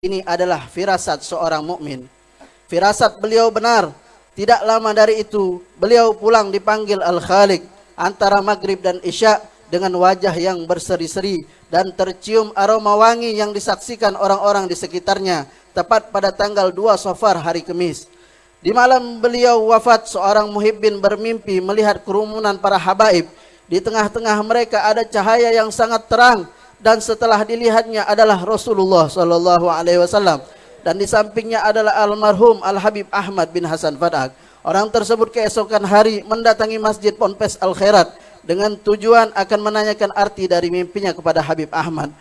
Ini adalah firasat seorang mukmin. Firasat beliau benar. Tidak lama dari itu, beliau pulang dipanggil Al-Khaliq antara maghrib dan isya dengan wajah yang berseri-seri dan tercium aroma wangi yang disaksikan orang-orang di sekitarnya tepat pada tanggal 2 Safar hari Kamis. Di malam beliau wafat, seorang muhibbin bermimpi melihat kerumunan para habaib. Di tengah-tengah mereka ada cahaya yang sangat terang, dan setelah dilihatnya adalah Rasulullah sallallahu alaihi wasallam, dan di sampingnya adalah almarhum Al-Habib Ahmad bin Hasan Fadak. Orang tersebut keesokan hari mendatangi Masjid Ponpes Al-Khairat dengan tujuan akan menanyakan arti dari mimpinya kepada Habib Ahmad.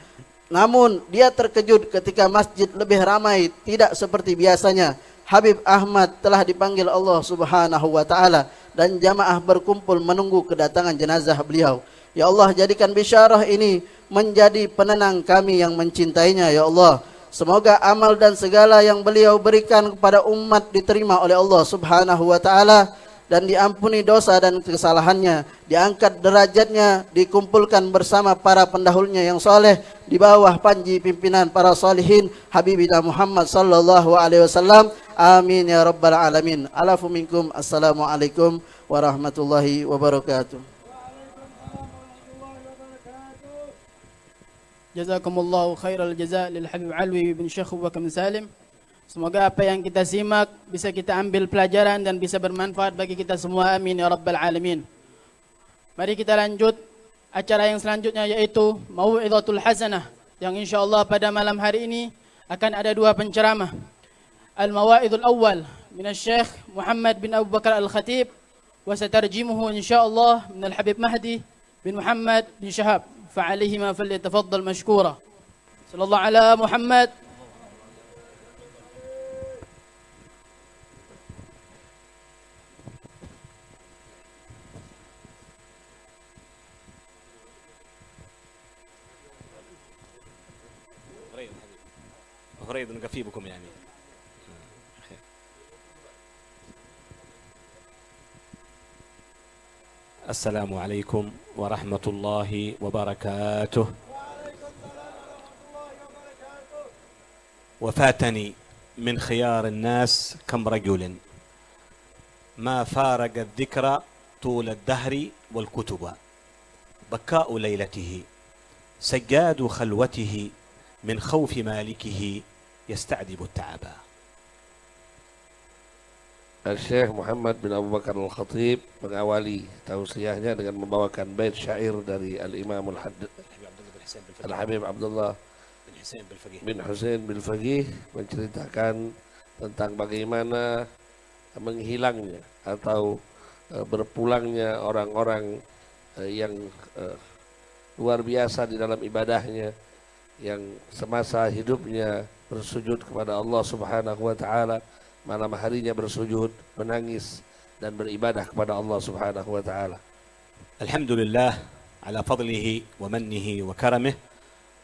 Namun dia terkejut ketika masjid lebih ramai, tidak seperti biasanya. Habib Ahmad telah dipanggil Allah Subhanahu wa taala dan jamaah berkumpul menunggu kedatangan jenazah beliau. Ya Allah, jadikan bisyarah ini menjadi penenang kami yang mencintainya, ya Allah. Semoga amal dan segala yang beliau berikan kepada umat diterima oleh Allah Subhanahu wa taala dan diampuni dosa dan kesalahannya, diangkat derajatnya, dikumpulkan bersama para pendahulunya yang soleh di bawah panji pimpinan para salihin Habibina Muhammad sallallahu alaihi wasallam. Amin ya rabbal alamin. Alafu minkum. Assalamualaikum warahmatullahi wabarakatuh. Jazakumullahu khairal jaza lil Habib Alwi bin Syekh Bakar Salim. Semoga apa yang kita simak bisa kita ambil pelajaran dan bisa bermanfaat bagi kita semua. Amin ya rabbal alamin. Mari kita lanjut acara yang selanjutnya, yaitu Mau'izatul Hasanah, yang insyaallah pada malam hari ini akan ada dua penceramah. Al-Mawa'idul Awwal min Syekh Muhammad bin Abu Bakar Al-Khatib, wa satarjimuhu insyaallah min Al-Habib Mahdi bin Muhammad bin Syahab. فعليهما فليتفضل مشكورا. صلى الله على محمد. غريض نقفي بكم يعني. السلام عليكم ورحمة الله وبركاته. وفاتني من خيار الناس كم رجل ما فارق الذكر طول الدهر والكتب، بكاء ليلته سجاد خلوته من خوف مالكه يستعذب التعبا. Syekh Muhammad bin Abu Bakar Al-Khatib mengawali tausiahnya dengan membawakan bait syair dari Al-Imam Al-Habib Abdullah bin Husain bin Faqih, menceritakan tentang bagaimana menghilangnya atau berpulangnya orang-orang yang luar biasa di dalam ibadahnya, yang semasa hidupnya bersujud kepada Allah Subhanahu wa taala, malam harinya bersujud, menangis dan beribadah kepada Allah Subhanahu wa taala. Alhamdulillah ala fadlihi wa mannihi wa karamih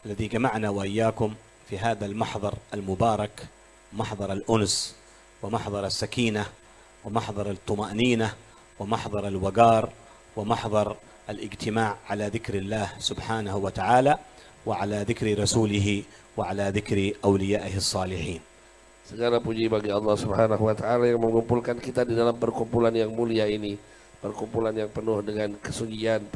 الذي جمعنا وإياكم في هذا المحضر المبارك، محضر الأنس ومحضر السكينة ومحضر الطمأنينة ومحضر الوقار ومحضر الاجتماع على ذكر الله سبحانه وتعالى وعلى ذكر رسوله وعلى ذكر أوليائه الصالحين. Segala puji bagi Allah Subhanahu wa taala yang mengumpulkan kita di dalam perkumpulan yang mulia ini, perkumpulan yang penuh dengan kesucian,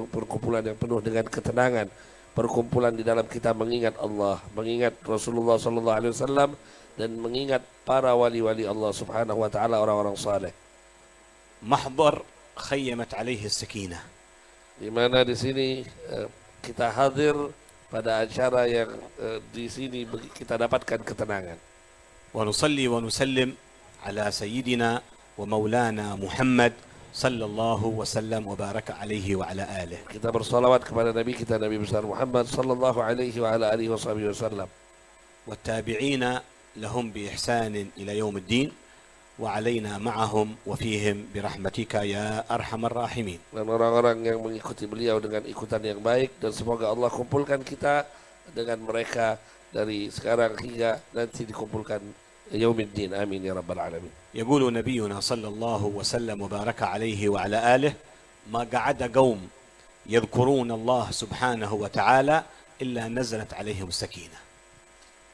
perkumpulan yang penuh dengan ketenangan, perkumpulan di dalam kita mengingat Allah, mengingat Rasulullah sallallahu alaihi wasallam dan mengingat para wali-wali Allah Subhanahu wa taala, orang-orang saleh. محضر خيمت عليه السكينة. Di mana di sini kita hadir pada acara yang di sini kita dapatkan ketenangan. ونصلي ونسلم على سيدنا ومولانا محمد صلى الله وسلم وبارك عليه وعلى آله. Kita bersalawat kepada Nabi kita, Nabi besar Muhammad sallallahu alaihi wa ala alihi wasallam. والتابعين لهم بإحسان إلى يوم الدين وعلينا معهم وفيهم برحمتك يا أرحم الراحمين. Dan orang-orang yang mengikuti beliau dengan ikutan yang baik, dan semoga Allah kumpulkan kita dengan mereka dari sekarang hingga nanti dikumpulkan yaumiddin. Amin ya rabbal alamin. يقول نبينا صلى الله وسلم وبارك عليه وعلى آله: ما قعد قوم يذكرون الله سبحانه وتعالى إلا نزلت عليهم السكينة.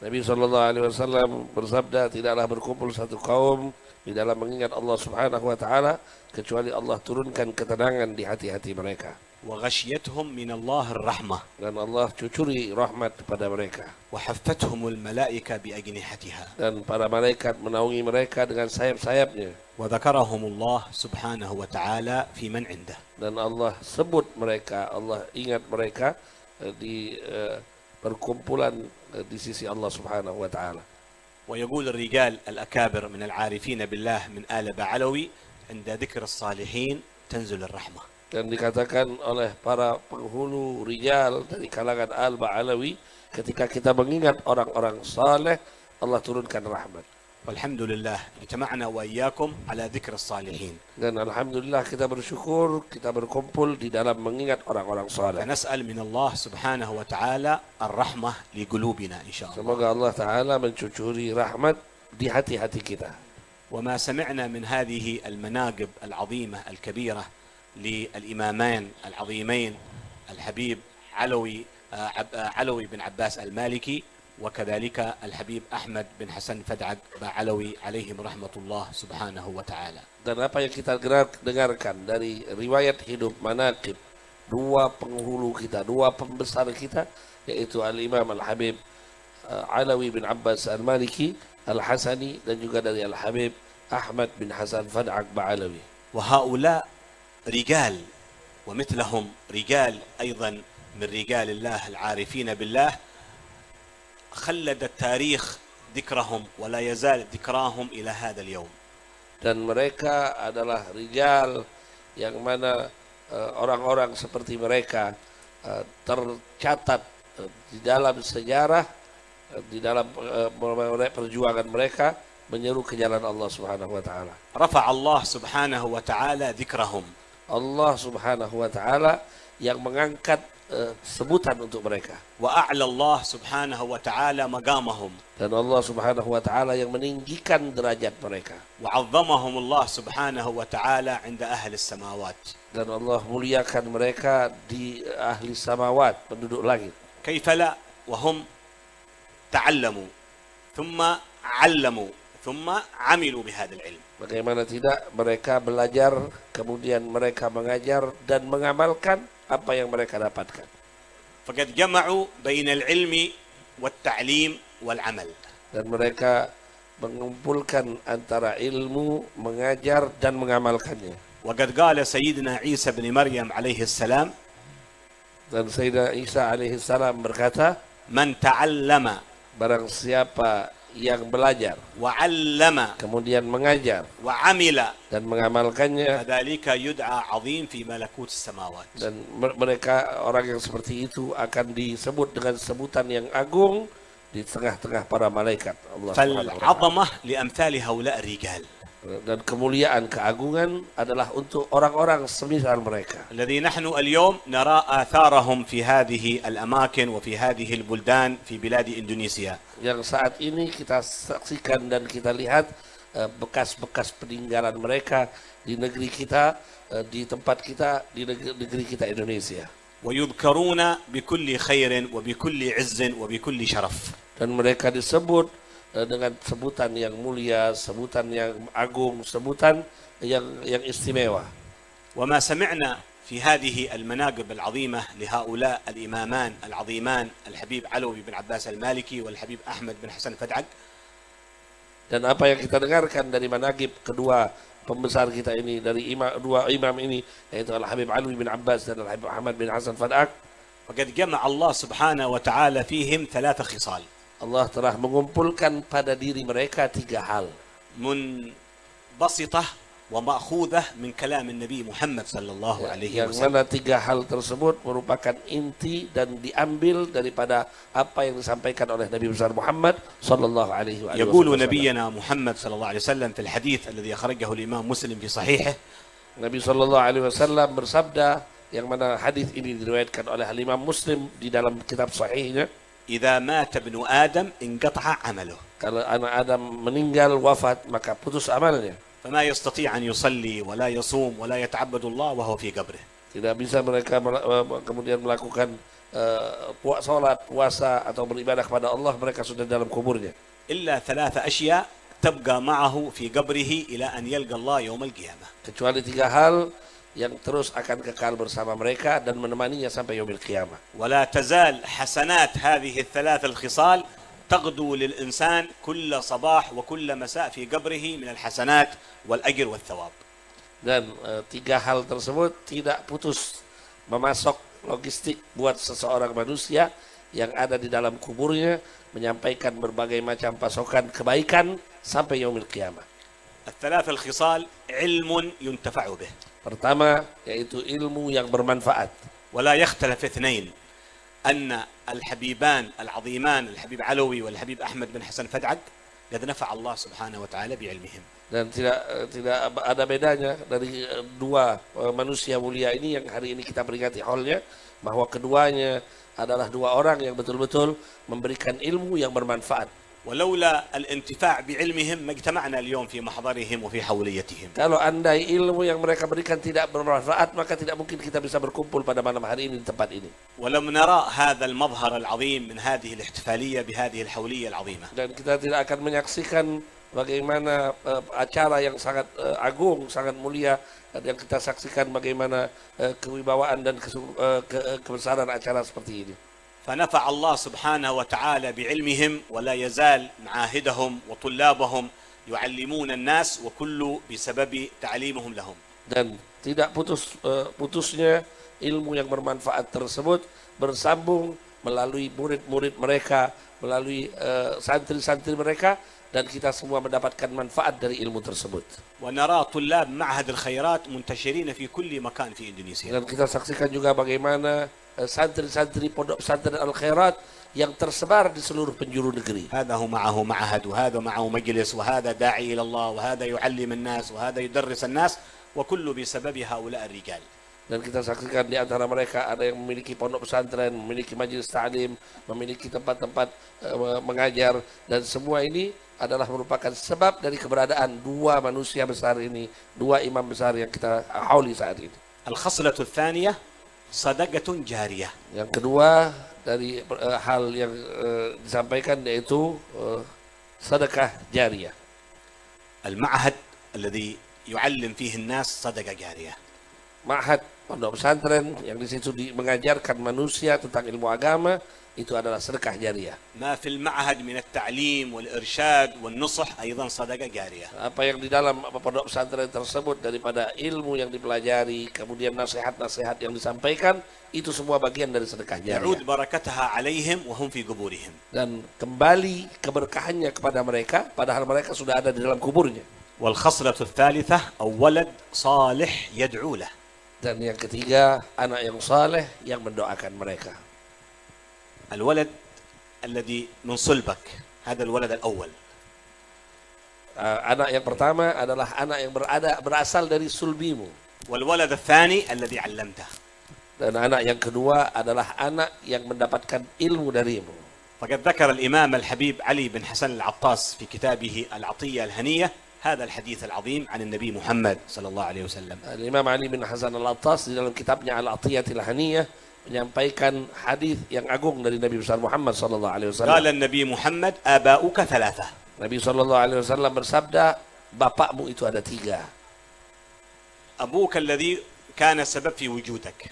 Nabi Shallallahu Alaihi Wasallam bersabda, tidaklah berkumpul satu kaum di dalam mengingat Allah Subhanahu Wa Taala kecuali Allah turunkan ketenangan di hati-hati mereka. وغشيتهم من الله الرحمة Dan Allah cucuri rahmat kepada mereka. وحفتهم الملائكة بأجنحتها Dan para malaikat menaungi mereka dengan sayap-sayapnya. وذكرهم الله سبحانه وتعالى في من عنده. Dan Allah sebut mereka, Allah ingat mereka di perkumpulan di sisi Allah Subhanahu Wa Taala. ويقول الرجال الأكابر من العارفين بالله من آل بعلوي عند ذكر الصالحين تنزل الرحمة. Dan dikatakan oleh para penghulu rijal dari kalangan Al-Ba'alawi, ketika kita mengingat orang-orang saleh, Allah turunkan rahmat. والحمد لله اجتمعنا وإياكم على ذكر الصالحين. Dan alhamdulillah kita bersyukur, kita berkumpul di dalam mengingat orang-orang saleh. فنسأل من الله سبحانه وتعالى الرحمة لقلوبنا إن شاء الله. Semoga Allah Ta'ala mencucuri rahmat di hati-hati kita. وما سمعنا من هذه المناقب العظيمة الكبيرة للإمامان العظيمين الحبيب علوي بن عباس المالكي وكذلك الحبيب أحمد بن حسن فدعق بعلوي عليهم رحمة الله سبحانه وتعالى. Dan apa yang kita dengarkan dari riwayat hidup manaqib dua penghulu kita, dua pembesar kita, yaitu Al-Imam Al-Habib Alawi bin Abbas Al-Maliki Al-Hasani dan juga dari Al-Habib Ahmad bin Hasan Fad'aq Ba'alawi. وهؤلاء رجال ومثلهم رجال أيضا من رجال الله العارفين بالله خلد التاريخ ذكرهم ولا يزال ذكراهم إلى هذا اليوم. Dan mereka adalah rijal yang mana orang-orang seperti mereka tercatat di dalam sejarah, di dalam perjuangan mereka menyeru ke jalan Allah Subhanahu Wa Taala. رفع الله سبحانه وتعالى ذكرهم. Allah Subhanahu Wa Taala yang mengangkat sebutan untuk mereka. وأعلى الله سبحانه وتعالى مقامهم. Dan Allah Subhanahu Wa Taala yang meninggikan derajat mereka. وعظمهم الله سبحانه وتعالى عند أهل السماوات. Dan Allah muliakan mereka di ahli samawat, penduduk langit. كيف لا وهم تعلموا ثم علموا ثم عملوا بهذا العلم. Bagaimana tidak, mereka belajar, kemudian mereka mengajar dan mengamalkan apa yang mereka dapatkan. فقد جمعوا بين العلم والتعليم والعمل. Dan mereka mengumpulkan antara ilmu, mengajar dan mengamalkannya. وقد قال سيدنا عيسى بن مريم عليه السلام. Dan Sayyidina Isa alaihi salam berkata, من تعلم. barang siapa yang belajar, وعلم. kemudian mengajar وعمل. dan mengamalkannya, فذلك يدعى عظيم في ملكوت السماوات. dan mereka orang yang seperti itu akan disebut dengan sebutan yang agung di tengah-tengah para malaikat Allah Subhanahu wa taala. فالعظمة لأمثال هؤلاء الرجال. Dan kemuliaan, keagungan adalah untuk orang-orang semisal mereka. الذي نحن اليوم نرى آثارهم في هذه الأماكن وفي هذه البلدان في بلاد إندونيسيا. Yang saat ini kita saksikan dan kita lihat bekas-bekas peninggalan mereka di negeri kita, di tempat kita, di negeri kita Indonesia. ويذكرون بكل خير وبكل عز وبكل شرف. Dan mereka disebut dengan sebutan yang mulia, sebutan yang agung, sebutan yang istimewa. وما سمعنا في هذه المناقب العظيمة لهؤلاء الإمامان العظيمان الحبيب علوي بن عباس المالكي والحبيب أحمد بن حسن فدعق. Dan apa yang kita dengarkan dari manaqib kedua pembesar kita ini, dari dua imam ini, yaitu Al-Habib Alwi bin Abbas dan Al-Habib Ahmad bin Hasan Fad'aq, فقد جمع الله سبحانه وتعالى فيهم 3 خصال. Allah telah mengumpulkan pada diri mereka 3 hal. منبسطة ومأخوذة من كلام النبي محمد صلى الله عليه Yang وسلم. mana 3 hal tersebut merupakan inti dan diambil daripada apa yang disampaikan oleh Nabi besar Muhammad sallallahu alaihi wasallam. يقول نبينا محمد صلى الله عليه وسلم في الحديث الذي أخرجه الإمام مسلم في صحيحه. Nabi sallallahu alaihi wasallam bersabda, yang mana hadis ini diriwayatkan oleh Imam Muslim di dalam kitab sahihnya, إذا مات ابن آدم انقطع عمله. kalau anak Adam meninggal, wafat, maka putus amalnya. فما يستطيع أن يصلي ولا يصوم ولا يتعبد الله وهو في قبره. Tidak bisa mereka kemudian melakukan sholat, puasa atau beribadah kepada Allah, mereka sudah dalam kuburnya. إلا 3 أشياء تبقى معه في قبره إلى أن يلقى الله يوم القيامة. Kecuali 3 hal yang terus akan kekal bersama mereka dan menemaninya sampai yaumil qiyamah. ولا تزال حسنات هذه ال3 الخصال تغدو للإنسان كل صباح وكل مساء في قبره من الحسنات والأجر والثواب. Dan 3 hal tersebut tidak putus memasok logistik buat seseorang manusia yang ada di dalam kuburnya, menyampaikan berbagai macam pasokan kebaikan sampai yaumil qiyamah. ال3 الخصال علم ينتفع به. Pertama, yaitu ilmu yang bermanfaat. ولا يختلف اثنين أن الحبيبان العظيمان الحبيب علوي والحبيب أحمد بن حسن فدعق قد نفع الله سبحانه وتعالى بعلمهم. Dan tidak ada bedanya dari 2 manusia mulia ini yang hari ini kita peringati haulnya, bahwa keduanya adalah 2 orang yang betul-betul memberikan ilmu yang bermanfaat. ولولا الانتفاع بعلمهم ما اجتمعنا اليوم في محضرهم وفي حوليتهم. Kalau andai ilmu yang mereka berikan tidak bermanfaat, maka tidak mungkin kita bisa berkumpul pada malam hari ini di tempat ini. ولم نرى هذا المظهر العظيم من هذه الاحتفالية بهذه الحولية العظيمة. Dan kita tidak akan menyaksikan bagaimana acara yang sangat agung, sangat mulia, yang kita saksikan bagaimana kewibawaan dan kebesaran acara seperti ini. فنفع الله سبحانه وتعالى بعلمهم ولا يزال معاهدهم وطلابهم يعلمون الناس وكل بسبب تعليمهم لهم. Dan tidak putusnya ilmu yang bermanfaat tersebut bersambung melalui murid-murid mereka, melalui santri-santri mereka, dan kita semua mendapatkan manfaat dari ilmu tersebut. ونرى طلاب معهد الخيرات منتشرين في كل مكان في إندونيسيا. Dan kita saksikan juga bagaimana santri-santri pondok pesantren Al-Khairat yang tersebar di seluruh penjuru negeri. هذا هو معه معهد وهذا معه مجلس وهذا داعي إلى الله وهذا يعلم الناس وهذا يدرس الناس وكل بسبب هؤلاء الرجال. Dan kita saksikan di antara mereka ada yang memiliki pondok pesantren, memiliki majelis ta'lim, memiliki tempat-tempat mengajar, dan semua ini adalah merupakan sebab dari keberadaan 2 manusia besar ini, 2 imam besar yang kita hauli saat ini. الخصلة الثانية صدقة جارية. Yang kedua dari hal yang disampaikan yaitu sedekah jariyah. المعهد الذي يعلم فيه الناس صدقة جارية. Ma'had, pondok pesantren yang di situ mengajarkan manusia tentang ilmu agama, itu adalah sedekah jariyah. ما في المعهد من التعليم والإرشاد والنصح أيضا صدقة جارية. Apa yang di dalam pondok pesantren tersebut daripada ilmu yang dipelajari, kemudian nasihat-nasihat yang disampaikan, itu semua bagian dari sedekah يعود jariyah. بركتها عليهم وهم في قبورهم. Dan kembali keberkahannya kepada mereka, padahal mereka sudah ada di dalam kuburnya. والخصلة الثالثة أو ولد صالح يدعو له. Dan yang ketiga, anak yang saleh yang mendoakan mereka. الولد الذي من صلبك هذا الولد الأول. Anak yang pertama adalah anak yang berasal dari sulbimu. والولد الثاني الذي علمته. Dan anak yang kedua adalah anak yang mendapatkan ilmu darimu. فقد ذكر الإمام الحبيب علي بن حسن العطاس في كتابه العطية الهنية هذا الحديث العظيم عن النبي محمد صلى الله عليه وسلم. Imam Ali bin Hasan al-Attas di dalam kitabnya Al-Atiyatil Haniyah menyampaikan hadis yang agung dari Nabi besar Muhammad sallallahu alaihi wasallam. قال النبي محمد آباؤك 3. Nabi sallallahu alaihi wasallam bersabda, bapakmu itu ada 3. أبوك الذي كان سبب في وجودك.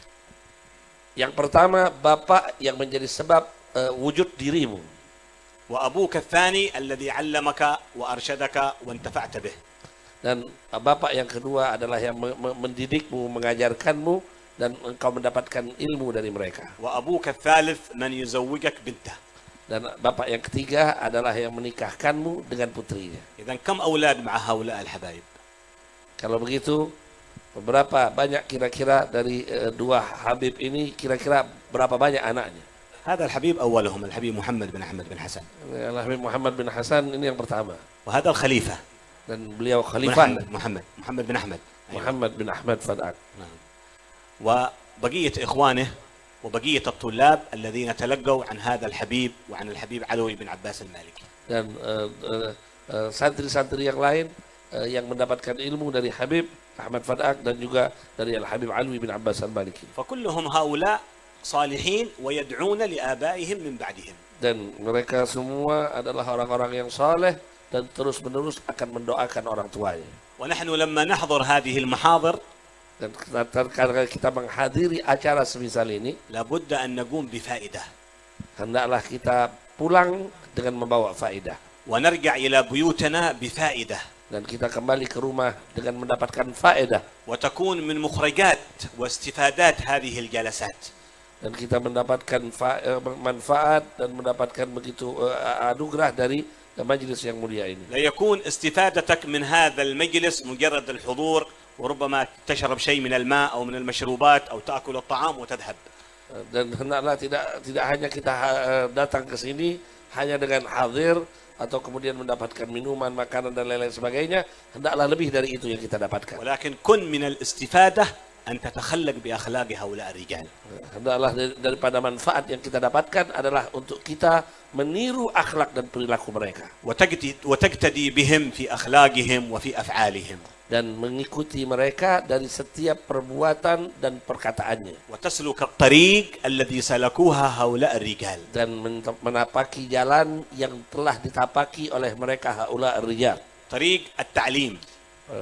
Yang pertama, bapak yang menjadi sebab wujud dirimu. وأبوك الثاني الذي علمك وأرشدك وانتفعت به. Dan bapak yang kedua adalah yang mendidikmu, mengajarkanmu, dan engkau mendapatkan ilmu dari mereka. وأبوك الثالث من يزوجك بنته. Dan bapak yang ketiga adalah yang menikahkanmu dengan putrinya. إذن كم أولاد مع هؤلاء الحبايب؟ Kalau begitu, banyak kira-kira dari 2 Habib ini, kira-kira berapa banyak anaknya? هذا الحبيب أولهم الحبيب محمد بن أحمد بن حسن. Habib Muhammad bin Hasan ini yang pertama. وهذا الخليفة Dan beliau khalifah محمد بن أحمد. Muhammad bin Ahmad Fad'ak. وبقية إخوانه وبقية الطلاب الذين تلقوا عن هذا الحبيب وعن الحبيب علوي بن عباس المالكي. Dan santri-santri yang lain yang mendapatkan ilmu dari Habib Ahmad Fad'ak dan juga dari Al-Habib Alwi bin Abbas Al-Maliki. فكلهم هؤلاء صالحين ويدعون لآبائهم من بعدهم. Dan mereka semua adalah orang-orang yang saleh dan terus-menerus akan mendoakan orang tuanya. ونحن لما نحضر هذه المحاضر Dan karena kita menghadiri acara semisal ini, لابد أن نقوم بفائدة hendaklah kita pulang dengan membawa faedah. ونرجع إلى بيوتنا بفائدة Dan kita kembali ke rumah dengan mendapatkan faedah. وتكون من مخرجات واستفادات هذه الجلسات. Dan kita mendapatkan manfaat dan mendapatkan begitu anugerah dari majelis yang mulia ini. لا يكون استفادتك من هذا المجلس مجرد الحضور وربما تشرب شيء من الماء أو من المشروبات أو تأكل الطعام وتذهب. Dan hendaklah tidak hanya kita datang ke sini hanya dengan hadir atau kemudian mendapatkan minuman, makanan dan lain-lain sebagainya, hendaklah lebih dari itu yang kita dapatkan. ولكن كن من الاستفادة أن تتخلق بأخلاق هؤلاء الرجال. Hendaklah daripada manfaat yang kita dapatkan adalah untuk kita meniru akhlak dan perilaku mereka وتقتدي بهم في أخلاقهم وفي أفعالهم. dan mengikuti mereka dari setiap perbuatan dan perkataannya. وتسلك الطريق الذي سلكوها هؤلاء الرجال. Dan menapaki jalan yang telah ditapaki oleh mereka haula rijal. طريق التعليم.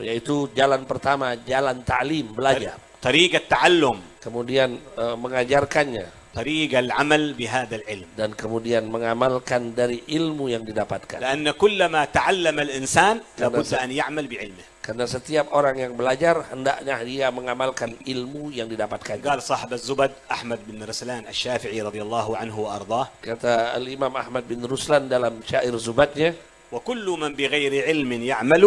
Yaitu jalan pertama, jalan ta'lim, belajar. طريق التعلم. Kemudian mengajarkannya. طريق العمل بهذا العلم. Dan kemudian mengamalkan dari ilmu yang didapatkan. لأن كلما تعلم الإنسان لابد أن يعمل بعلمه. Karena setiap orang yang belajar hendaknya dia mengamalkan ilmu yang didapatkan. قال صاحب الزبد أحمد بن رسلان الشافعي رضي الله عنه وأرضاه. Kata Al-Imam Ahmad bin Ruslan dalam syair Zubadnya, وكل من بغير علم يعمل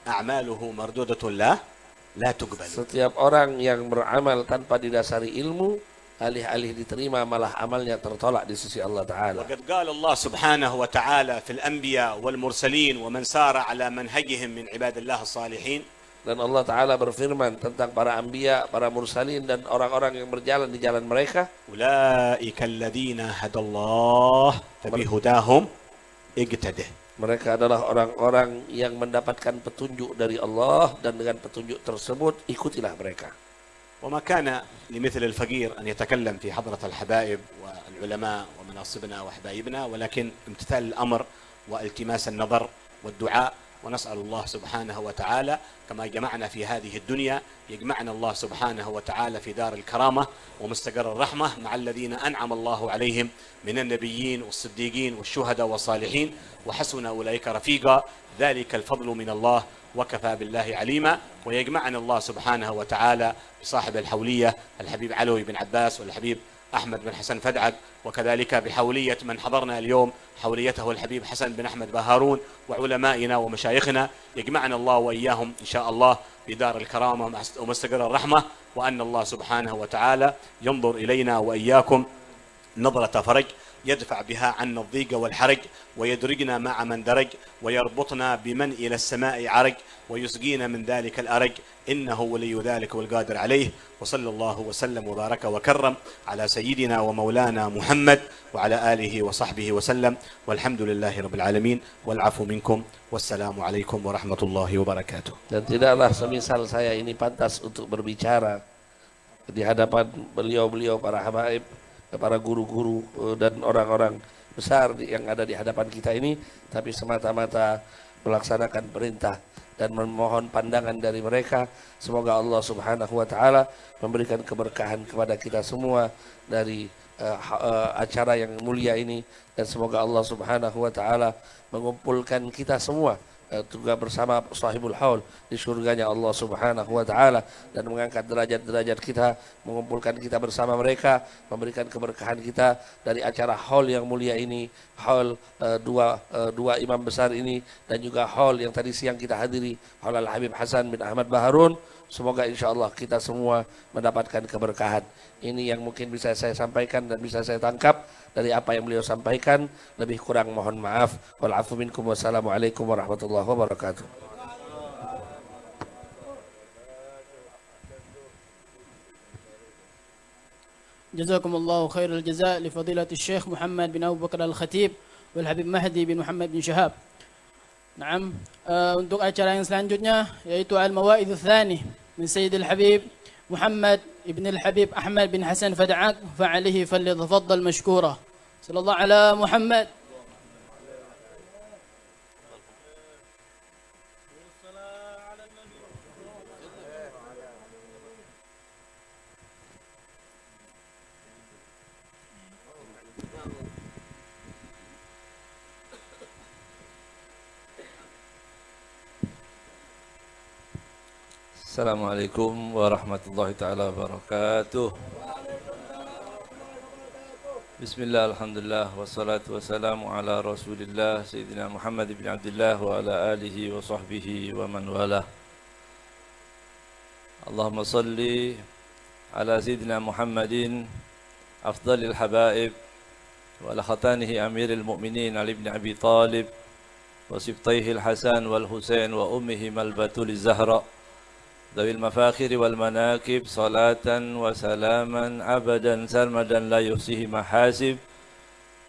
أعماله مردودة لا تقبل. setiap orang yang beramal tanpa didasari ilmu, alih-alih diterima malah amalnya tertolak di sisi Allah Ta'ala. وقد قال الله سبحانه وتعالى في الأنبياء والمرسلين ومن سار على منهجهم من عباد الله الصالحين. Dan Allah Ta'ala berfirman tentang para anbiya, para mursalin dan orang-orang yang berjalan di jalan mereka. أولئك الذين هدى الله فبهداهم اقتده. Mereka adalah orang-orang yang mendapatkan petunjuk dari Allah dan dengan petunjuk tersebut ikutilah mereka. وما كان لمثل الفقير أن يتكلم في حضرة الحبائب والعلماء ومناصبنا وحبايبنا، ولكن امتثال الأمر والتماس النظر والدعاء، ونسأل الله سبحانه وتعالى كما جمعنا في هذه الدنيا يجمعنا الله سبحانه وتعالى في دار الكرامة ومستقر الرحمة مع الذين أنعم الله عليهم من النبيين والصديقين والشهداء والصالحين وحسن أولئك رفيقا، ذلك الفضل من الله وكفى بالله عليما. ويجمعنا الله سبحانه وتعالى بصاحب الحولية الحبيب علوي بن عباس والحبيب أحمد بن حسن فدعق، وكذلك بحولية من حضرنا اليوم حوليته الحبيب حسن بن أحمد بهارون وعلمائنا ومشايخنا. يجمعنا الله وإياهم إن شاء الله بدار الكرامة ومستقر الرحمة، وأن الله سبحانه وتعالى ينظر إلينا وإياكم نظرة فرج يدفع بها عنا الضيق والحرج ويدرجنا مع من درج ويربطنا بمن إلى السماء عرج ويسقينا من ذلك الأرج، إنه ولي ذلك والقادر عليه. وصلى الله وسلم وبارك وكرم على سيدنا ومولانا محمد وعلى آله وصحبه وسلم، والحمد لله رب العالمين، والعفو منكم، والسلام عليكم ورحمة الله وبركاته. Dan tidaklah semisal saya ini pantas untuk berbicara di hadapan beliau-beliau para habaib, para guru-guru dan orang-orang besar yang ada di hadapan kita ini, tapi semata-mata melaksanakan perintah dan memohon pandangan dari mereka. Semoga Allah Subhanahu wa taala memberikan keberkahan kepada kita semua dari acara yang mulia ini, dan semoga Allah Subhanahu wa taala mengumpulkan kita semua juga bersama sahibul haul di surganya Allah Subhanahu wa taala, dan mengangkat derajat-derajat kita, mengumpulkan kita bersama mereka, memberikan keberkahan kita dari acara haul yang mulia ini, haul dua imam besar ini, dan juga haul yang tadi siang kita hadiri, haul Al-Habib Hasan bin Ahmad Baharun. Semoga insyaallah kita semua mendapatkan keberkahan. Ini yang mungkin bisa saya sampaikan dan bisa saya tangkap dari apa yang beliau sampaikan. Lebih kurang mohon maaf. Wal afu minkum. Wassalamualaikum warahmatullahi wabarakatuh. جزاكم الله خير الجزاء لفضيلة الشيخ محمد بن أبو بكر الخطيب والحبيب مهدي bin Muhammad bin Syahab. Naam, untuk acara yang selanjutnya yaitu Al-Mawaidhu Tsani min Sayyidil Habib محمد ابن الحبيب أحمد بن حسن فدعك فعليه فليتفضل مشكورا. صلى الله على محمد. Assalamualaikum warahmatullahi taala wabarakatuh. Bismillah, alhamdulillah, wassalatu wassalamu ala rasulillah Sayyidina Muhammad ibn Abdullah wa ala alihi wa sahbihi wa man wala. Allahumma salli ala Sayyidina Muhammadin afdalil habaib wa ala khatanihi amiril mu'minin Ali ibn Abi Talib wa sibtayhi al-Hasan wal Husain wa ummihi malbatul Zahra ذوي المفاخر والمناكب صلاة وسلاما أبدا سرمدا لا يحصيه محاسب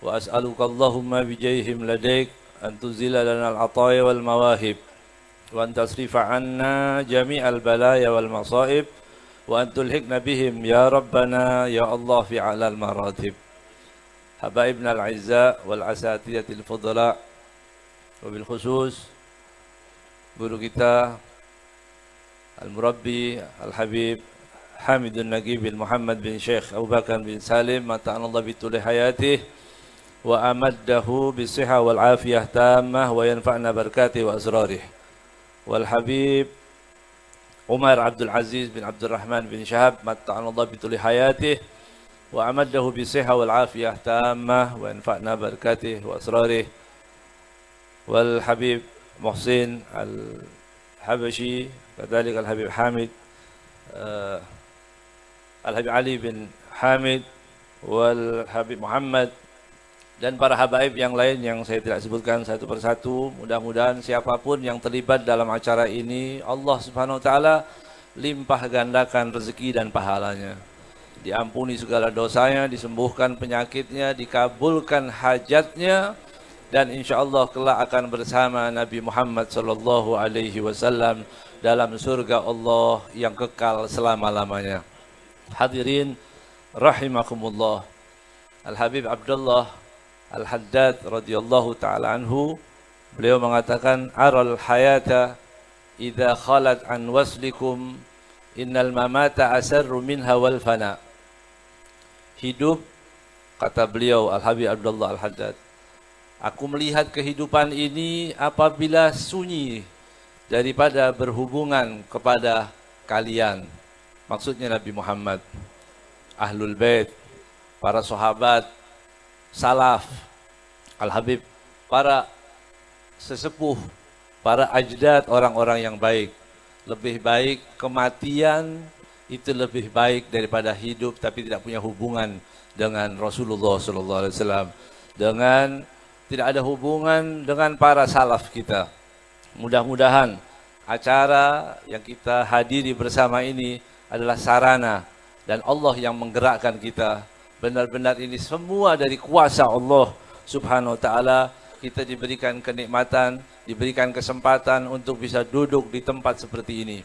وأسألك اللهم بجيهم لديك أن تزيل لنا العطايا والمواهب وأن تصرف عنا جميع البلايا والمصائب وأن تلحقنا بهم يا ربنا يا الله في أعلى المراتب. حبايبنا الأعزاء والأساتذة الفضلاء وبالخصوص guru kita Al-Murabbi Al-Habib Hamidun Nagib bin Muhammad bin Syekh Abu Bakar bin Salim mata'anallah bituli hayatih wa amaddahu bisiha wal afiyah tammah wa yanfa'na barakatih wa asrarih wal Habib Umar Abdul Aziz bin Abdul Rahman bin Syahab mata'anallah bituli hayatih wa amaddahu bisiha wal afiyah tammah wa yanfa'na barakatih wa asrarih wal Habib Muhsin Al-Habashi كذلك الحبيب حامد الحبيب علي bin Hamid wal Habib Muhammad dan para habaib yang lain yang saya tidak sebutkan satu persatu. Mudah-mudahan siapapun yang terlibat dalam acara ini Allah Subhanahu wa taala limpah gandakan rezeki dan pahalanya. Diampuni segala dosanya, disembuhkan penyakitnya, dikabulkan hajatnya dan insyaallah kelak akan bersama Nabi Muhammad sallallahu alaihi wasallam dalam surga Allah yang kekal selama-lamanya. Hadirin rahimakumullah. Al-Habib Abdullah Al-Haddad radhiyallahu taala anhu, beliau mengatakan aral hayata idza khalat an waslikum innal mamata asarru minha wal fana. Hidup, kata beliau Al-Habib Abdullah Al-Haddad, aku melihat kehidupan ini apabila sunyi daripada berhubungan kepada kalian. Maksudnya Nabi Muhammad, Ahlul Bait, para sahabat, salaf, Al-Habib, para sesepuh, para ajdad, orang-orang yang baik. Lebih baik kematian itu lebih baik daripada hidup tapi tidak punya hubungan dengan Rasulullah SAW, dengan tidak ada hubungan dengan para salaf kita. Mudah-mudahan acara yang kita hadiri bersama ini adalah sarana dan Allah yang menggerakkan kita. Benar-benar ini semua dari kuasa Allah Subhanahu wa taala. Kita diberikan kenikmatan, diberikan kesempatan untuk bisa duduk di tempat seperti ini.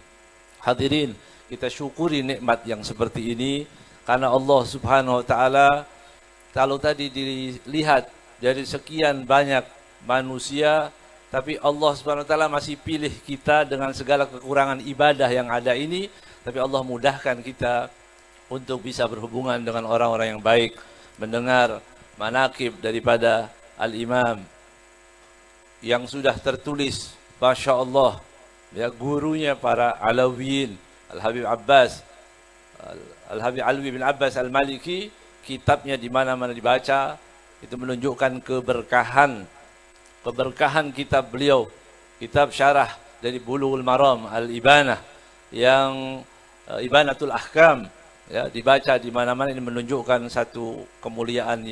Hadirin, kita syukuri nikmat yang seperti ini karena Allah Subhanahu wa taala, kalau tadi dilihat dari sekian banyak manusia, tapi Allah Subhanahu wa taala masih pilih kita dengan segala kekurangan ibadah yang ada ini, tapi Allah mudahkan kita untuk bisa berhubungan dengan orang-orang yang baik, mendengar manaqib daripada Al-Imam yang sudah tertulis, Masya Allah, ya, gurunya para Alawiyin, Al-Habib Abbas, Al-Habib Alwi bin Abbas Al-Maliki, kitabnya di mana-mana dibaca, itu menunjukkan keberkahan kitab beliau, kitab syarah dari Bulughul Maram Al-Ibanah yang Ibanatul Ahkam, ya, dibaca di mana-mana. Ini menunjukkan satu kemuliaan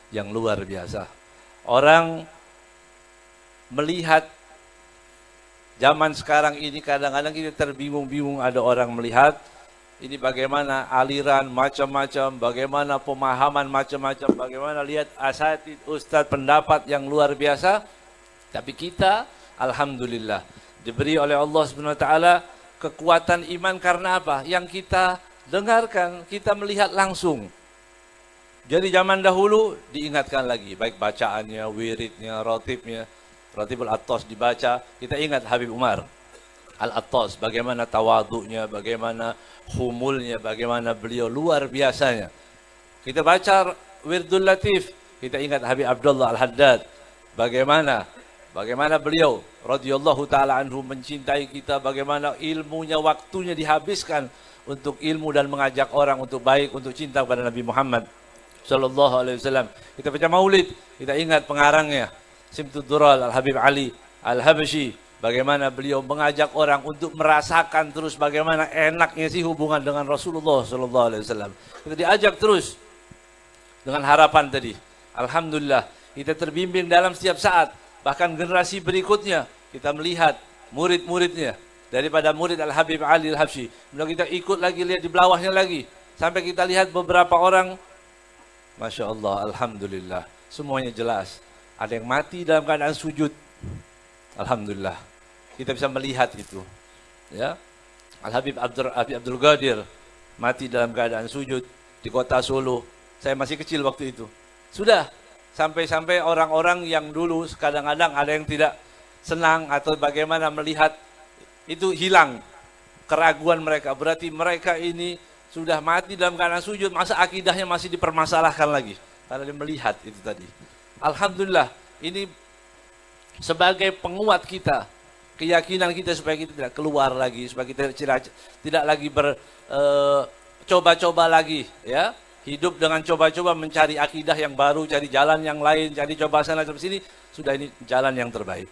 yang luar biasa. Orang melihat zaman sekarang ini kadang-kadang kita terbingung-bingung, ada orang melihat ini bagaimana aliran macam-macam, bagaimana pemahaman macam-macam, bagaimana lihat asatid, ustadz, pendapat yang luar biasa. Tapi kita alhamdulillah diberi oleh Allah Subhanahu wa taala kekuatan iman karena apa? Yang kita dengarkan, kita melihat langsung. Jadi zaman dahulu diingatkan lagi, baik bacaannya, wiridnya, rotibnya, Rotibul Attas dibaca, kita ingat Habib Umar Al-Attas, bagaimana tawaduknya, bagaimana humulnya, bagaimana beliau luar biasanya. Kita baca Wirdul Latif, kita ingat Habib Abdullah Al-Haddad, bagaimana beliau radhiyallahu taala anhu mencintai kita, bagaimana ilmunya, waktunya dihabiskan untuk ilmu dan mengajak orang untuk baik, untuk cinta kepada Nabi Muhammad sallallahu alaihi wasallam. Kita baca Maulid, kita ingat pengarangnya Simtud Dural Al-Habib Ali Al-Habsyi, bagaimana beliau mengajak orang untuk merasakan terus bagaimana enaknya sih hubungan dengan Rasulullah sallallahu alaihi wasallam. Kita diajak terus dengan harapan tadi. Alhamdulillah, kita terbimbing dalam setiap saat. Bahkan generasi berikutnya kita melihat murid-muridnya, daripada murid Al-Habib Ali Al-Habsyi. Kemudian kita ikut lagi, lihat di bawahnya lagi, sampai kita lihat beberapa orang, Masya Allah, Alhamdulillah, semuanya jelas. Ada yang mati dalam keadaan sujud. Alhamdulillah, kita bisa melihat itu. Ya, Al-Habib Abdul Qadir mati dalam keadaan sujud di kota Solo. Saya masih kecil waktu itu. Sudah, sampai-sampai orang-orang yang dulu kadang-kadang ada yang tidak senang atau bagaimana melihat itu hilang keraguan mereka. Berarti mereka ini sudah mati dalam keadaan sujud, masa akidahnya masih dipermasalahkan lagi? Karena dia melihat itu tadi. Alhamdulillah, ini sebagai penguat kita, keyakinan kita supaya kita tidak keluar lagi, supaya kita tidak lagi coba-coba lagi, ya. Hidup dengan coba-coba mencari akidah yang baru, cari jalan yang lain, cari coba sana coba sini, sudah ini jalan yang terbaik.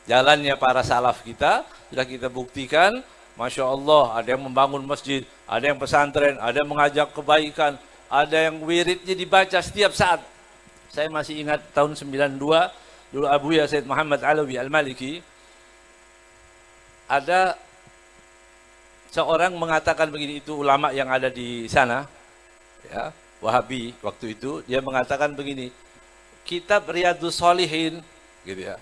Jalannya para salaf kita sudah kita buktikan. Masya Allah, ada yang membangun masjid, ada yang pesantren, ada yang mengajak kebaikan, ada yang wiridnya dibaca setiap saat. Saya masih ingat tahun 92, dulu Abuya Said Muhammad Alawi Al-Maliki, ada seorang mengatakan begini, itu ulama yang ada di sana, ya, Wahabi waktu itu, dia mengatakan begini, kitab Riyadhus Shalihin, gitu ya.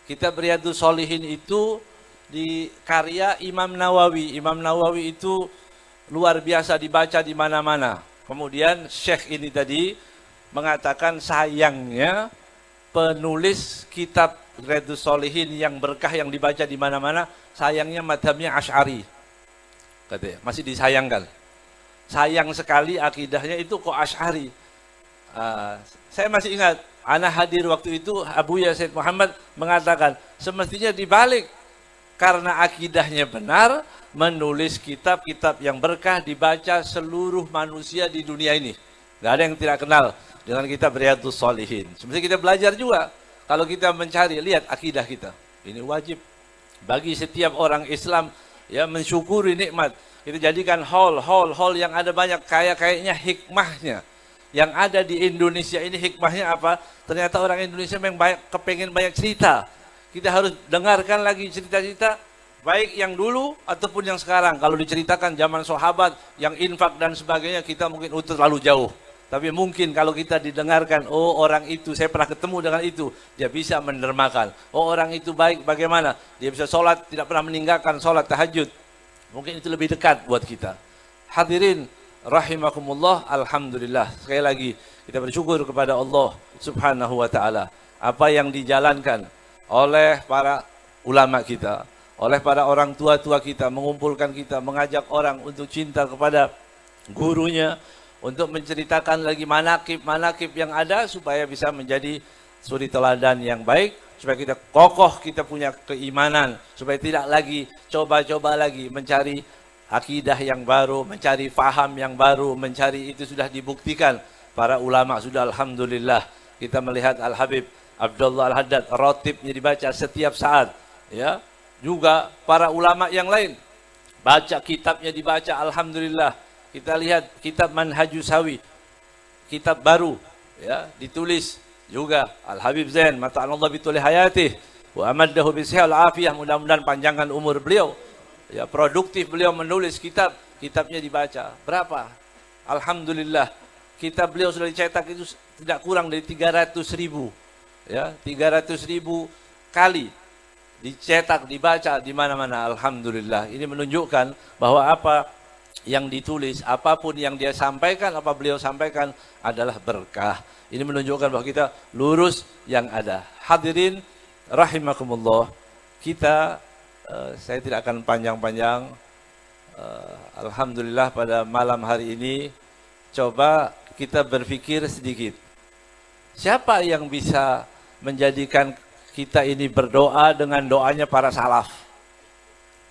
Kitab Riyadhus Shalihin itu di karya Imam Nawawi. Imam Nawawi itu luar biasa dibaca di mana-mana. Kemudian Syekh ini tadi mengatakan sayangnya penulis kitab Riyadhus Shalihin yang berkah yang dibaca di mana-mana, sayangnya madhabnya Asy'ari. Katanya, masih disayangkan. Sayang sekali akidahnya itu kok Asy'ari. Saya masih ingat, ana hadir waktu itu, Abuya Said Muhammad mengatakan, semestinya dibalik. Karena akidahnya benar, menulis kitab-kitab yang berkah dibaca seluruh manusia di dunia ini. Gak ada yang tidak kenal dengan kitab Riyadhus Shalihin. Semestinya kita belajar juga. Kalau kita mencari, lihat akidah kita. Ini wajib bagi setiap orang Islam, ya, mensyukuri nikmat. Kita jadikan hall yang ada banyak kayaknya hikmahnya. Yang ada di Indonesia ini hikmahnya apa? Ternyata orang Indonesia memang kepengen banyak cerita. Kita harus dengarkan lagi cerita-cerita, baik yang dulu ataupun yang sekarang. Kalau diceritakan zaman sahabat, yang infak dan sebagainya, kita mungkin terlalu jauh. Tapi mungkin kalau kita didengarkan, oh orang itu, saya pernah ketemu dengan itu, dia bisa mendermakan. Oh orang itu baik bagaimana? Dia bisa sholat, tidak pernah meninggalkan sholat tahajud. Mungkin itu lebih dekat buat kita. Hadirin rahimakumullah, alhamdulillah. Sekali lagi kita bersyukur kepada Allah Subhanahu wa taala. Apa yang dijalankan oleh para ulama kita, oleh para orang tua-tua kita, mengumpulkan kita, mengajak orang untuk cinta kepada gurunya, untuk menceritakan lagi manakib yang ada supaya bisa menjadi suri teladan yang baik, supaya kita kokoh, kita punya keimanan, supaya tidak lagi coba-coba lagi mencari akidah yang baru, mencari faham yang baru, mencari itu sudah dibuktikan para ulama sudah, alhamdulillah. Kita melihat Al-Habib Abdullah Al-Haddad, rotibnya dibaca setiap saat, ya. Juga para ulama yang lain baca kitabnya dibaca, alhamdulillah. Kita lihat kitab Manhajus Sawi, kitab baru, ya, ditulis juga Al-Habib Zain, mata'anallah bituli hayatih wa amaddahu bisihal afiyah, mudah-mudahan panjangkan umur beliau. Ya, produktif beliau menulis kitabnya dibaca. Berapa? Alhamdulillah, kitab beliau sudah dicetak itu tidak kurang dari 300.000. Ya, 300.000 kali dicetak, dibaca di mana-mana. Alhamdulillah. Ini menunjukkan bahwa apa yang ditulis, apapun yang dia sampaikan, apa beliau sampaikan adalah berkah. Ini menunjukkan bahwa kita lurus yang ada. Hadirin rahimakumullah. Kita saya tidak akan panjang-panjang. Alhamdulillah pada malam hari ini coba kita berpikir sedikit. Siapa yang bisa menjadikan kita ini berdoa dengan doanya para salaf?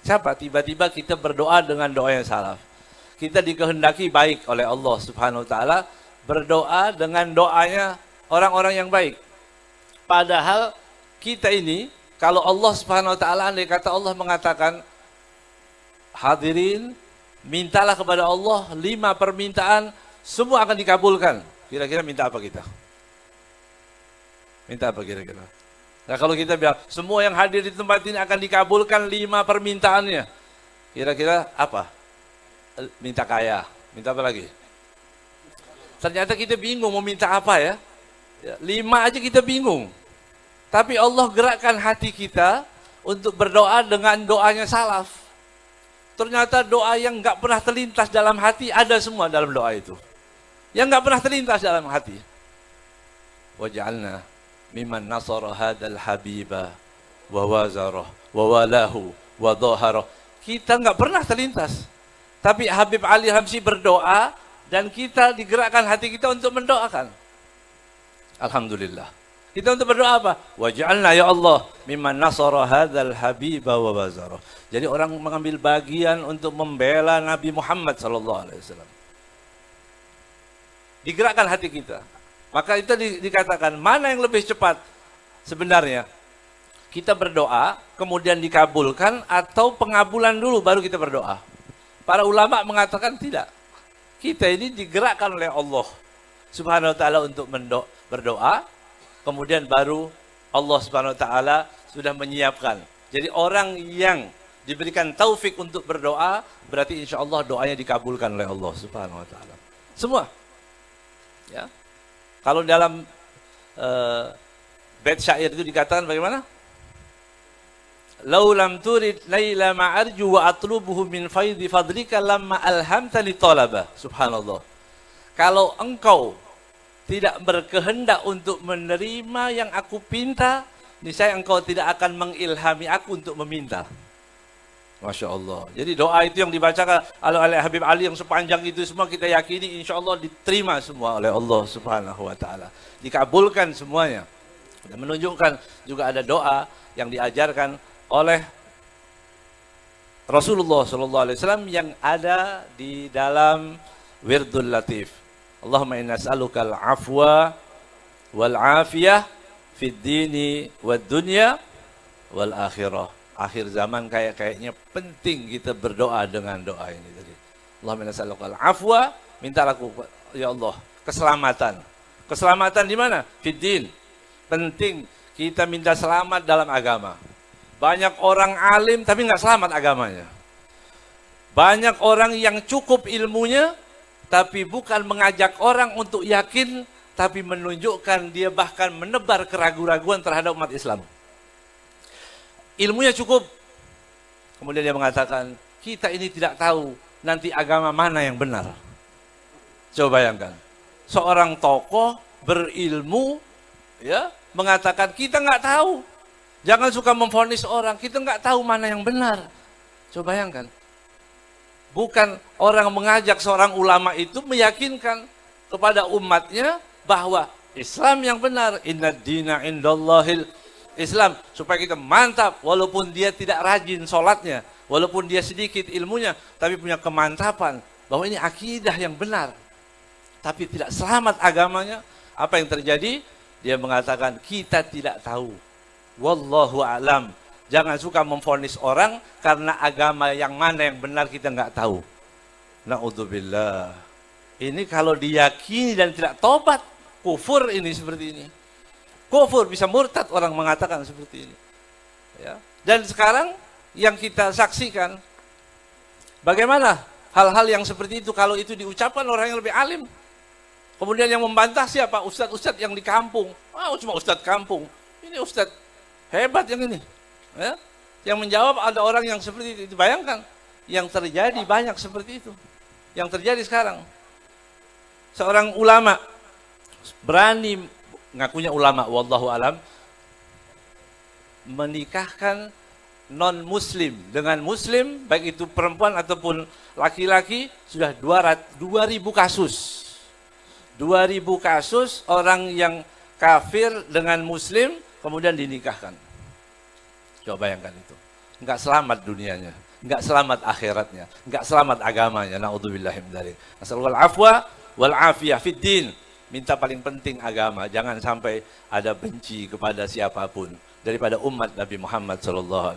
Siapa? Tiba-tiba kita berdoa dengan doanya salaf. Kita dikehendaki baik oleh Allah Subhanahu wa taala, berdoa dengan doanya orang-orang yang baik. Padahal kita ini, kalau Allah Subhanahu wa taala, andai kata Allah mengatakan, hadirin, mintalah kepada Allah 5 permintaan, semua akan dikabulkan. Kira-kira minta apa kita? Minta apa kira-kira? Nah, kalau kita bilang, semua yang hadir di tempat ini akan dikabulkan 5 permintaannya. Kira-kira apa? Minta kaya. Minta apa lagi? Ternyata kita bingung mau minta apa ya. 5 aja kita bingung. Tapi Allah gerakkan hati kita untuk berdoa dengan doanya salaf. Ternyata doa yang nggak pernah terlintas dalam hati ada semua dalam doa itu. Yang nggak pernah terlintas dalam hati. Waj'alna mimman nasara hadal habiba wa wazarah wa walahu wa dhaharah. Kita nggak pernah terlintas. Tapi Habib Ali Hamsi berdoa dan kita digerakkan hati kita untuk mendoakan. Alhamdulillah. Kita untuk berdoa apa? Waj'alna ya Allah mimman nasara hadzal habiba wa wazara. Jadi orang mengambil bagian untuk membela Nabi Muhammad sallallahu alaihi wasallam. Digerakkan hati kita. Maka itu dikatakan mana yang lebih cepat sebenarnya? Kita berdoa kemudian dikabulkan atau pengabulan dulu baru kita berdoa? Para ulama mengatakan tidak. Kita ini digerakkan oleh Allah Subhanahu wa taala untuk berdoa, kemudian baru Allah Subhanahu wa taala sudah menyiapkan. Jadi orang yang diberikan taufik untuk berdoa, berarti insya Allah doanya dikabulkan oleh Allah Subhanahu wa taala. Semua. Ya. Kalau dalam bait syair itu dikatakan bagaimana? Lau lam turid laila ma'arju wa atlubuhu min faidhi fadlika lamma alhamta li talabah. Subhanallah. Kalau engkau tidak berkehendak untuk menerima yang aku pinta, niscaya engkau tidak akan mengilhami aku untuk meminta. Masya Allah. Jadi doa itu yang dibacakan oleh Habib Ali yang sepanjang itu semua kita yakini insya Allah diterima semua oleh Allah Subhanahu wa taala. Dikabulkan semuanya. Dan menunjukkan juga ada doa yang diajarkan oleh Rasulullah SAW yang ada di dalam Wirdul Latif. Allahumma inna as'alukal afwa wal afiyah fid dini wad dunya wal akhirah. Akhir zaman kayaknya penting kita berdoa dengan doa ini tadi. Allahumma inna as'alukal afwa, mintalah aku ya Allah keselamatan. Keselamatan di mana? Fid din. Penting kita minta selamat dalam agama. Banyak orang alim tapi nggak selamat agamanya. Banyak orang yang cukup ilmunya tapi bukan mengajak orang untuk yakin, tapi menunjukkan dia bahkan menebar keraguan-raguan terhadap umat Islam. Ilmunya cukup. Kemudian dia mengatakan, kita ini tidak tahu nanti agama mana yang benar. Coba bayangkan. Seorang tokoh berilmu ya mengatakan kita nggak tahu. Jangan suka memvonis orang, kita nggak tahu mana yang benar. Coba bayangkan. Bukan orang mengajak seorang ulama itu meyakinkan kepada umatnya bahwa Islam yang benar. Inna dina indallahil Islam. Supaya kita mantap, walaupun dia tidak rajin sholatnya, walaupun dia sedikit ilmunya, tapi punya kemantapan bahwa ini akidah yang benar. Tapi tidak selamat agamanya, apa yang terjadi? Dia mengatakan kita tidak tahu. Wallahu a'lam. Jangan suka memvonis orang karena agama yang mana yang benar kita nggak tahu. Na'udzubillah. Ini kalau diyakini dan tidak tobat, kufur ini seperti ini. Kufur, bisa murtad orang mengatakan seperti ini. Ya. Dan sekarang yang kita saksikan, bagaimana hal-hal yang seperti itu kalau itu diucapkan orang yang lebih alim. Kemudian yang membantah siapa? Ustadz-ustadz yang di kampung. Cuma ustadz kampung. Ini ustadz hebat yang ini. Ya? Yang menjawab ada orang yang seperti itu. Bayangkan, yang terjadi banyak seperti itu. Yang terjadi sekarang. Seorang ulama berani, ngakunya ulama, wallahu alam, menikahkan non-muslim dengan muslim, baik itu perempuan ataupun laki-laki, sudah 2.000 kasus. 2.000 kasus orang yang kafir dengan muslim kemudian dinikahkan. Coba bayangkan itu. Enggak selamat dunianya, enggak selamat akhiratnya, enggak selamat agamanya. Naudzubillahi min dzalik. Nasallallahu al-afwa wal afiyah fid din. Minta paling penting agama, jangan sampai ada benci kepada siapapun daripada umat Nabi Muhammad SAW.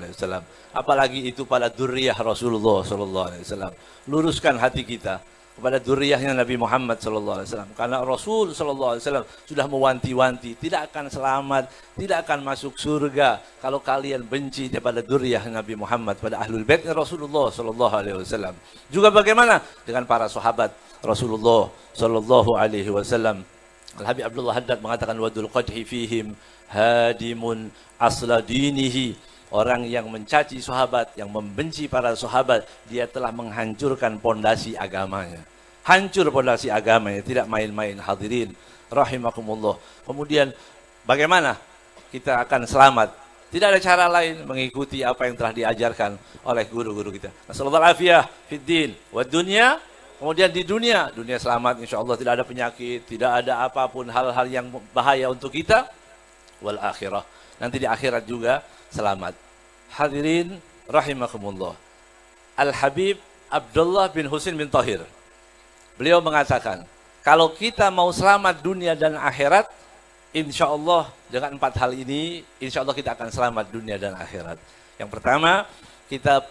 Apalagi itu pada dzurriyyah Rasulullah SAW. Luruskan hati kita kepada dzurriyyahnya Nabi Muhammad SAW. Karena Rasul SAW sudah mewanti-wanti, tidak akan selamat, tidak akan masuk surga kalau kalian benci kepada dzurriyyah Nabi Muhammad, pada ahlul baitnya Rasulullah SAW. Juga bagaimana dengan para sahabat Rasulullah SAW. Al-Habib Abdullah Haddad mengatakan wadul qadhi fihim hadimun asla dinihi. Orang yang mencaci sahabat, yang membenci para sahabat, dia telah menghancurkan pondasi agamanya. Hancur pondasi agamanya, tidak main-main. Hadirin rahimakumullah. Kemudian bagaimana kita akan selamat? Tidak ada cara lain mengikuti apa yang telah diajarkan oleh guru-guru kita. Nasallallahu alafiyah fid din wa dunya. Kemudian di dunia selamat, insya Allah tidak ada penyakit, tidak ada apapun hal-hal yang bahaya untuk kita. Wal akhirah, nanti di akhirat juga selamat. Hadirin rahimakumullah. Al-Habib Abdullah bin Husin bin Tahir, beliau mengatakan, kalau kita mau selamat dunia dan akhirat, insya Allah dengan 4 hal ini, insya Allah kita akan selamat dunia dan akhirat. Yang pertama, kita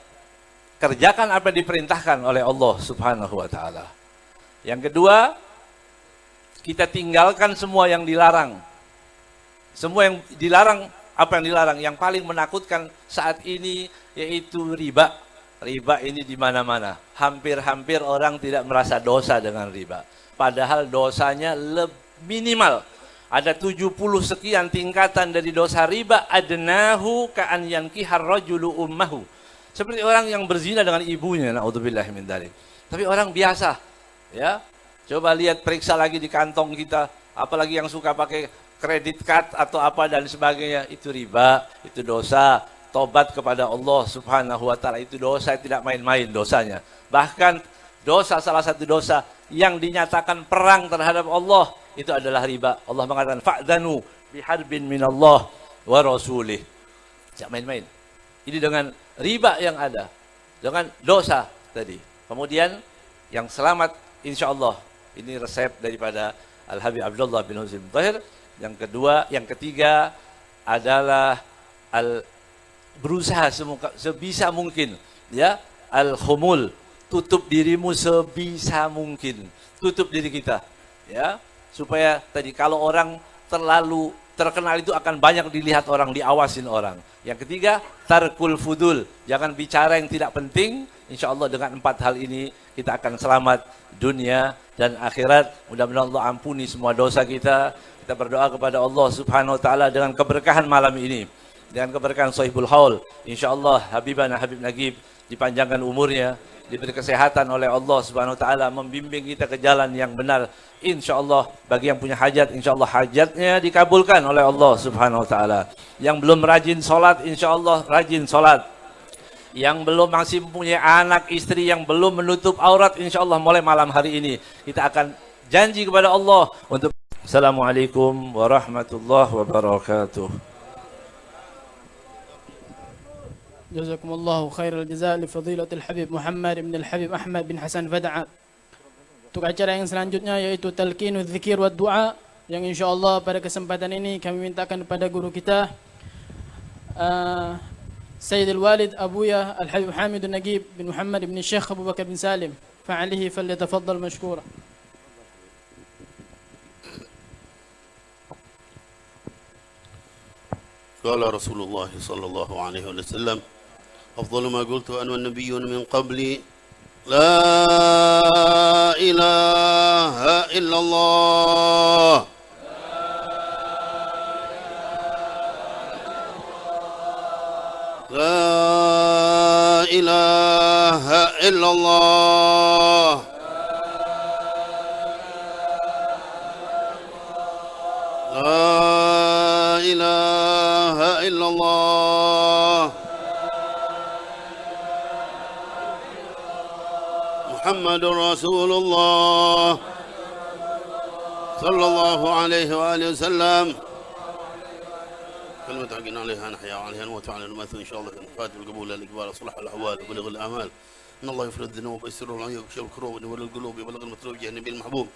kerjakan apa yang diperintahkan oleh Allah Subhanahu wa ta'ala. Yang kedua, kita tinggalkan semua yang dilarang. Semua yang dilarang, apa yang dilarang? Yang paling menakutkan saat ini yaitu riba. Riba ini di mana-mana. Hampir-hampir orang tidak merasa dosa dengan riba. Padahal dosanya minimal. Ada 70 sekian tingkatan dari dosa riba. Adnahu ka'an yankihar rajulu ummahu. Seperti orang yang berzina dengan ibunya, naudzubillahi min dzalik. Tapi orang biasa, ya. Coba lihat, periksa lagi di kantong kita, apalagi yang suka pakai kredit card atau apa dan sebagainya, itu riba, itu dosa. Tobat kepada Allah Subhanahu wa taala, itu dosa, tidak main-main dosanya. Bahkan dosa, salah satu dosa yang dinyatakan perang terhadap Allah, itu adalah riba. Allah mengatakan fa'dhanu biharbin minallah wa rasulih. Jangan main-main. Ini dengan riba yang ada, dengan dosa tadi. Kemudian yang selamat insya Allah, ini resep daripada Al-Habib Abdullah bin Husin bin Tahir. Yang ketiga adalah berusaha sebisa mungkin, ya, al-khumul, tutup dirimu sebisa mungkin, tutup diri kita, ya, supaya tadi kalau orang terlalu terkenal itu akan banyak dilihat orang, diawasin orang. Yang ketiga, tarkul fudul, jangan bicara yang tidak penting. Insya Allah dengan 4 hal ini kita akan selamat dunia dan akhirat. Mudah-mudahan Allah ampuni semua dosa kita. Kita berdoa kepada Allah Subhanahu wa taala dengan keberkahan malam ini, dengan keberkahan Sahibul Haul. Insya Allah Habibana Habib Nagib dipanjangkan umurnya, diberi kesehatan oleh Allah Subhanahu wa taala, membimbing kita ke jalan yang benar. Insyaallah bagi yang punya hajat, insyaallah hajatnya dikabulkan oleh Allah Subhanahu wa taala. Yang belum rajin salat, insyaallah rajin salat. Yang belum masih punya anak istri yang belum menutup aurat, insyaallah mulai malam hari ini kita akan janji kepada Allah untuk Assalamualaikum warahmatullahi wabarakatuh. Jazakumullahu khairal jazaa li fadilatil Habib Muhammad ibn al-Habib Ahmad bin Hasan Fada'a. Untuk acara yang selanjutnya yaitu talqinu dzikir wa du'a, yang insyaallah pada kesempatan ini kami mintakan kepada guru kita Sayyidul Walid Abuya Al-Habib Hamid Nagib bin Muhammad bin Syekh Abu Bakar bin Salim, fa'alihi falyatafaddal mashkura. قال رسول الله صلى الله عليه وسلم أفضل ما قلت أنا والنبيون من قبلي لا إله إلا الله لا إله إلا الله لا إله إلا الله محمد رسول الله صلى الله عليه وآله وسلم كلمة حقنا عليها نحيا وعليها نموت وعليها نماثل إن شاء الله فاتح القبول الإقبال أصلح الأحوال وبلغ الآمال إن الله يفرد الذنوب ويسر العيوب ويكشف الكروب وينور القلوب ويبلغ المطلوب جه النبي المحبوب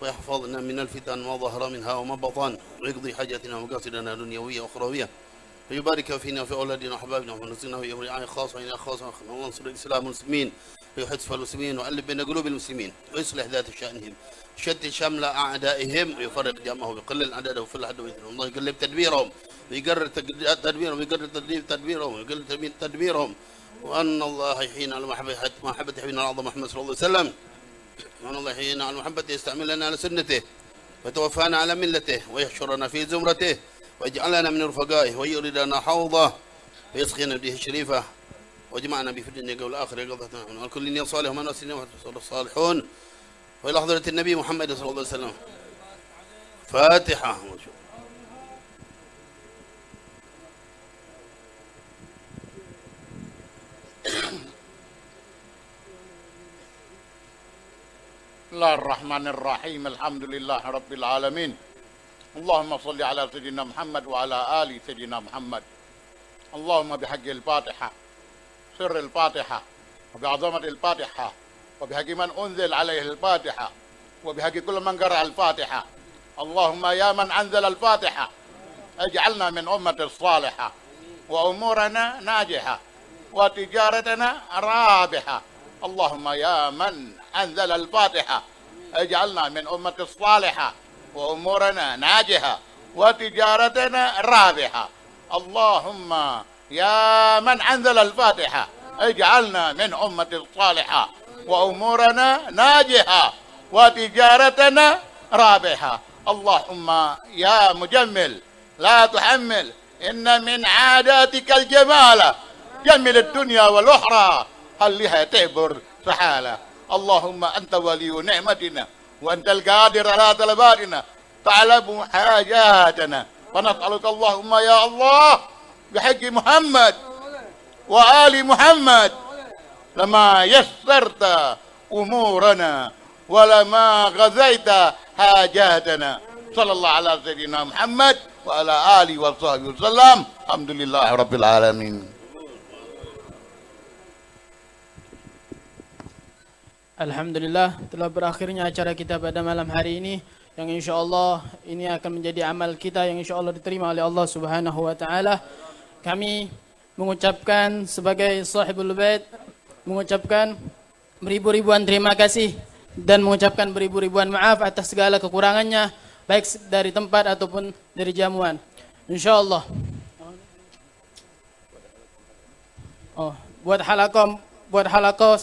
ويحفظنا من الفتن ما ظهر منها وما بطن ويقضي حاجاتنا ومقاصدنا دنيوية وأخروية ويبارك فينا في أولادنا وأحبابنا ونرزقنا وإياهم رعاية خاصة وعناية خاصة وانصر الإسلام والمسلمين ويحدث المسلمين وألف بين قلوب المسلمين ويصلح ذات شأنهم شتت شمل أعدائهم ويفرق جمعهم ويقلل عددهم في الحد ويثنهم الله يقلب تدبيرهم ويقرر تدبيرهم ويقرر تدبيرهم ويقرر تدبيرهم وأن الله يحيينا على محبة حبيبنا الأعظم محمد صلى الله عليه وسلم وأن الله يحيينا على محبته يستعملنا على سنته وتوفانا على ملته ويحشرنا في زمرته ويجعلنا من رفقائه ويردنا حوضه ويسقينا بيده الشريفة وجمعنا بفرد الدنيا والآخرة يقضتنا والكل نية صالح ومن أسلنا الصالحون وإلى حضرة النبي محمد صلى الله عليه وسلم فاتحة بسم الله الرحمن الرحيم الحمد لله رب العالمين اللهم صل على سيدنا محمد وعلى آل سيدنا محمد اللهم بحق الفاتحة سر الفاتحة وبعظمة الفاتحة وبحق من أنزل عليه الفاتحة وبحق كل من قرأ الفاتحة اللهم يا من أنزل الفاتحة اجعلنا من أمة الصالحة وأمورنا ناجحة وتجارتنا رابحة اللهم يا من أنزل الفاتحة اجعلنا من أمة الصالحة وأمورنا ناجحة وتجارتنا رابحة اللهم يا من أنزل الفاتحة اجعلنا من أمة الصالحة وأمورنا ناجحة وتجارتنا رابحة اللهم يا مجمل لا تحمل إن من عاداتك الجمال جمل الدنيا والأخرى هل لها تعبر سحالة اللهم أنت ولي نعمتنا وأنت القادر على طلباتنا تعلم حاجاتنا ونسألك اللهم يا الله بحق محمد وآل محمد لما يسرت أمورنا ولما غزيت حاجاتنا صلى الله على سيدنا محمد وعلى آله وصحبه وسلم الحمد لله رب العالمين. Alhamdulillah, telah berakhirnya acara kita pada malam hari ini, yang insya Allah ini akan menjadi amal kita yang insya Allah diterima oleh Allah Subhanahu wa Ta'ala. Kami mengucapkan sebagai sahibul bait, mengucapkan beribu-ribuan terima kasih dan mengucapkan beribu-ribuan maaf atas segala kekurangannya, baik dari tempat ataupun dari jamuan. Insya Allah. Buat halaqah